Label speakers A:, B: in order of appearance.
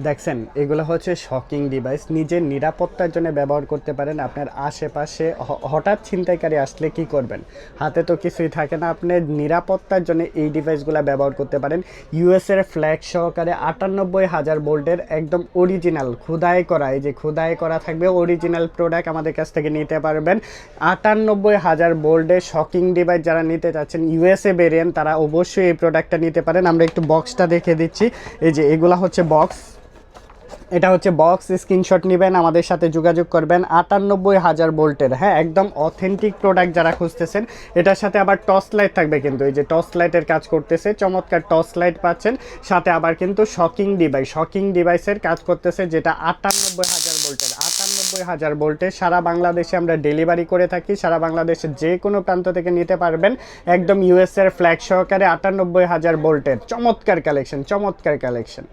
A: দেখছেন এগুলো হচ্ছে শকিং ডিভাইস, নিজের নিরাপত্তার জন্য ব্যবহার করতে পারেন। আপনার আশেপাশে হঠাৎ ছিনতাইকারী আসলে কি করবেন, হাতে তো কিছুই থাকে না, আপনার নিরাপত্তার জন্য এই ডিভাইসগুলো ব্যবহার করতে পারেন। ইউএসের ফ্ল্যাগ সহকারে 98,000 ভোল্টের একদম অরিজিনাল খোদাই করা, এই যে খোদাই করা থাকবে অরিজিনাল প্রোডাক্ট আমাদের কাছ থেকে নিতে পারবেন। 98,000 ভোল্টের শকিং ডিভাইস যারা নিতে চাচ্ছেন ইউএসএ ভেরিয়েন্ট, তারা অবশ্যই এই প্রোডাক্টটা নিতে পারেন। আমরা একটু বক্সটা দেখে দিচ্ছি। এই যে এগুলা হচ্ছে বক্স, এটা হচ্ছে বক্স, স্ক্রিনশট নেবেন, আমাদের সাথে যোগাযোগ করবেন। 98,000 ভোল্টের, হ্যাঁ একদম অথেন্টিক প্রোডাক্ট যারা খুঁজতেছেন। এটার সাথে আবার টর্চ লাইট থাকবে, কিন্তু এই যে টর্চ লাইটের কাজ করতেছে, চমৎকার টর্চ লাইট পাচ্ছেন। সাথে আবার কিন্তু শকিং ডিভাইসের কাজ করতেছে, যেটা 98,000 ভোল্টের। 98,000 ভোল্টের সারা বাংলাদেশে আমরা ডেলিভারি করে থাকি, সারা বাংলাদেশের যে কোনো প্রান্ত থেকে নিতে পারবেন। একদম ইউএসএর ফ্ল্যাগ সহকারে 98,000 ভোল্টের চমৎকার কালেকশন।